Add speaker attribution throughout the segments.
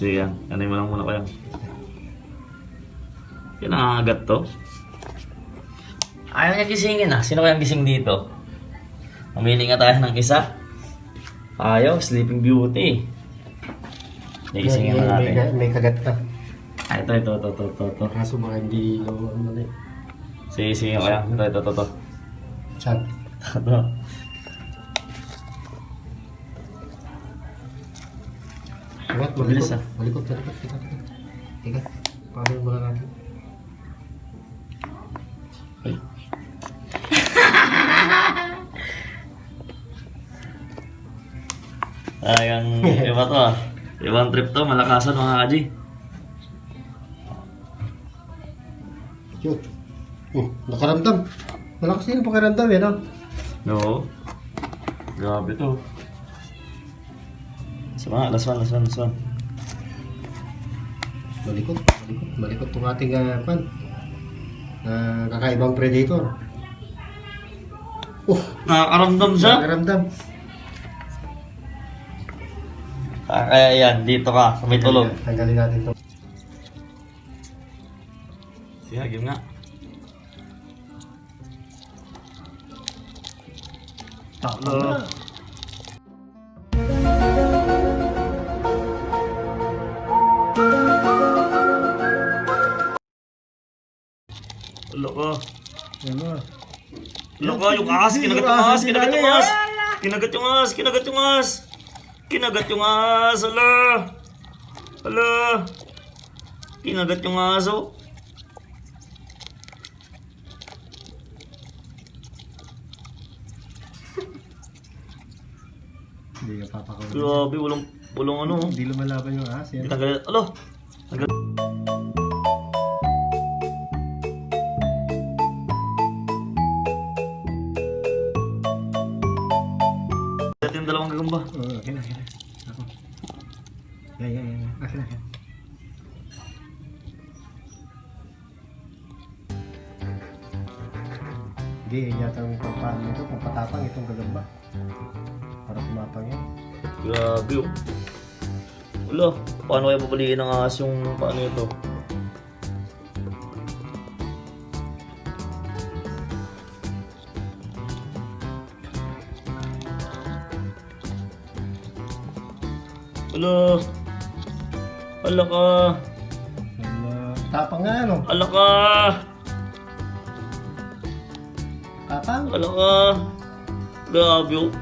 Speaker 1: Sige yan. Ano mo lang muna ko yan. Yan ang agat to. Ayaw niya gisingin ah. Sino kayang gising dito? Mamili nga tayo ng isa. Ayaw, Sleeping Beauty. Gisingin na natin.
Speaker 2: May kagat na.
Speaker 1: Ay, ito.
Speaker 2: Kaso mga hindi ano na eh.
Speaker 1: Sige ko yan. Ito.
Speaker 2: Chan.
Speaker 1: Ito.
Speaker 2: Ingat,
Speaker 1: Mabilis,
Speaker 2: malikot. Teka, paano yung mga natin?
Speaker 1: Ay. Ayan, iba to ah. Ibang trip to, malakasan mga kaji.
Speaker 2: Cute. Nakaramdam. Malakas din yung pakiramdam eh, no?
Speaker 1: No. Grabe to. Sama, last one.
Speaker 2: Malikot itong ating kakaibang predator.
Speaker 1: Nakakaramdam siya.
Speaker 2: Nakaramdam.
Speaker 1: Kaya yan, dito ka, sa may tulog.
Speaker 2: Tanggalin natin ito.
Speaker 1: Sige, game nga.
Speaker 2: Takbo.
Speaker 1: Loko.
Speaker 2: Ano?
Speaker 1: Loko, yung ahas, kinagat yung ahas. Kinagat yung ahas, Hala. Kinagat yung ahas, oh.
Speaker 2: Hindi ka papakawin.
Speaker 1: Grabe, walang ano.
Speaker 2: Hindi lumalaban yung ahas. Yan.
Speaker 1: Tanggal, alo. Tanggal. Dati yung dalawang gagamba.
Speaker 2: Oo, akin na. Ako. Yan. Akin na. Hindi, yata ang pampano nito, pampatapang itong gagamba. Para tumapang yan.
Speaker 1: Grabe, oh. Wala, paano kaya babaliin ng ahas yung paano ito? Hala ka.
Speaker 2: Tapang nga, ano?
Speaker 1: Hala ka.
Speaker 2: Tapang?
Speaker 1: Hala ka. Grabe, oh.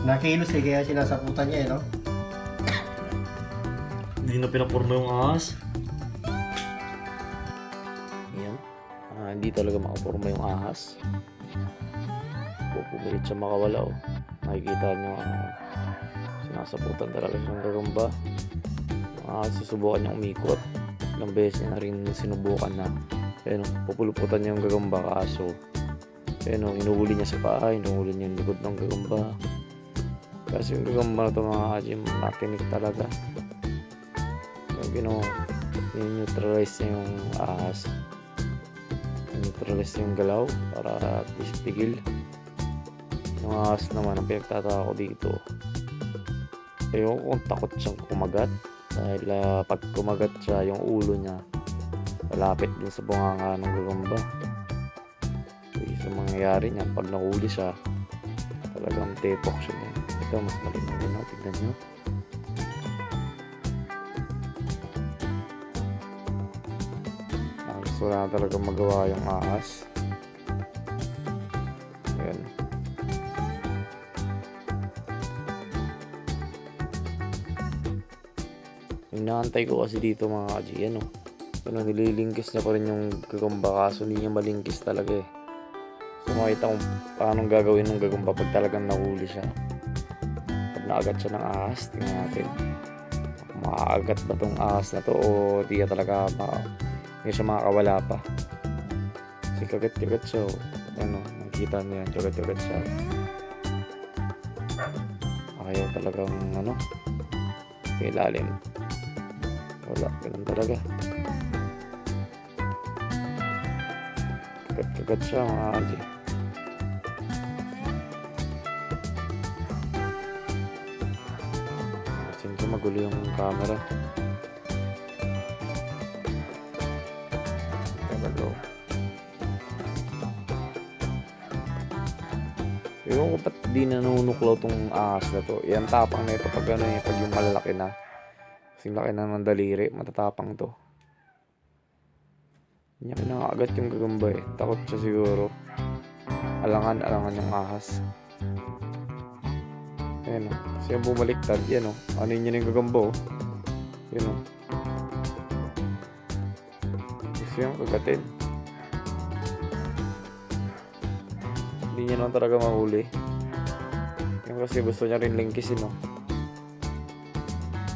Speaker 2: Nakilos eh, kaya sinasakutan niya eh, no?
Speaker 1: Hindi na pinapurma yung ahas. Yan. Hindi talaga makapurma yung ahas. Pupumilit siya makawala, oh. Makikita nyo, sinasaputan talaga siya ng gagamba. Yung ahas, susubukan niya umikot. Ilang beses niya na rin sinubukan na. Ayun, pupuluputan niya yung gagamba, kaso ayun, inuhuli niya sa paa, inuhuli niya yung likod ng gagamba. Kasi yung gagamba na ito mga kajim, matinik talaga. Yung neutralize niya yung ahas. Neutralize yung galaw para at least tigil. Yung ahas naman, ang pinagtataka ko dito, ayun kung takot siyang kumagat. Dahil pag kumagat siya, yung ulo niya malapit din sa bunganga ng gagamba. So, yung mangyayari niya, pag nahuli siya, talagang tepok siya. Ito, mas malinaw na. Tignan nyo. So, wala na talaga magawa yung ahas. Ayan. Yung naantay ko kasi dito mga kaji, ano, nililingkis niya pa rin yung gagamba, kaso hindi niya malingkis talaga eh. So makita kung paano gagawin ng gagamba pag talagang nahuli siya. Pag naagat siya ng ahas, tingnan natin kung makaagat ba tong ahas na to o di talaga hindi siya makakawala pa. Kasi kagat-kagat siya, ano, nakikita niyo yan, kagat-kagat siya. Ayaw talagang ano, ilalim. Wala, ganun talaga. Kagat-kagat siya mga kaji. magulo yung camera. Tagalo. Ewan ko ba't di nanunuklaw tong ahas na to. Yan tapang na ito pag ano eh, pag yung malaki na. Kasing laki na ng daliri, matatapang to. Hindi niya kinakagat yung gagamba eh. Takot siya siguro. Alangan yung ahas. Ayan o. Kasi yung bumaliktad, yan o. Ano yun yung gagamba o. Yan o. Gusto yung kagatin. Hindi niya naman talaga mahuli. Yung kasi gusto niya rin lingkisin o.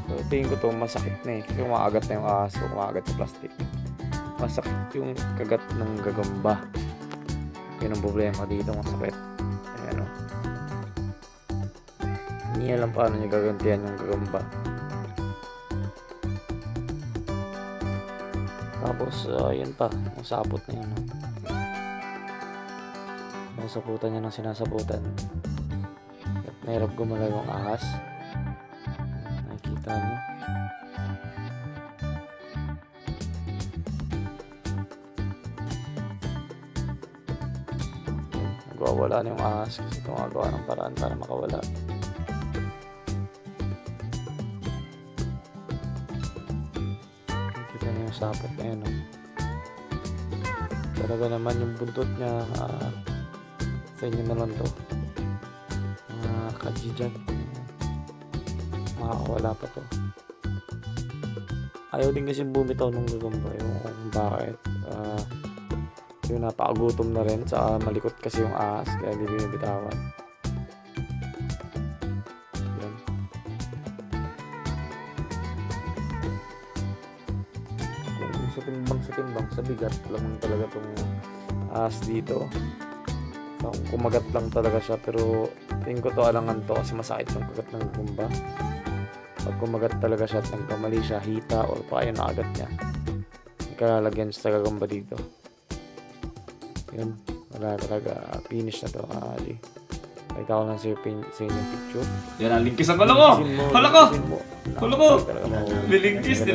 Speaker 1: So, tingin ko to masakit na eh. Kasi kumakagat na yung ahas o kumakagat sa plastic. Masakit yung kagat ng gagamba. Yun ang problema dito, masakit. Ayan o. Hindi alam paano niya gagantihan yung gagamba. Tapos, yun pa. Yung sapot na yun. Nasaputan niya ng sinasaputan. At mahirap gumalaw yung ahas. Nakikita mo. Nagwawala na yung ahas kasi tumagawa ng paraan para makawala. Kita niyo yung sapot na yun. Talaga naman yung buntot niya, sa inyo na lang to. Mga kaji dyan. Makakawala pa to. Ayaw din kasi bumitaw nung gagamba. Yung kung bakit. Yung napakagutom na rin sa malikot kasi yung ahas kaya hindi binibitawan. Yan. Kung sa timbang sa bigat lang talaga tong ahas dito. So, kumagat lang talaga siya pero tingin ko to alangan to kasi masakit yung kagat ng gumba. Pag kumagat talaga siya at nagkamali siya, hita or pa yung nakagat niya. Nagkalalagyan siya sa gagamba dito. Yun, wala talaga, finish na to, Ali. Pakita ko lang sa inyo yung picture.
Speaker 3: Yan ang lingkis ang kala ko! Kala ko! Kala ko! Nilingkis!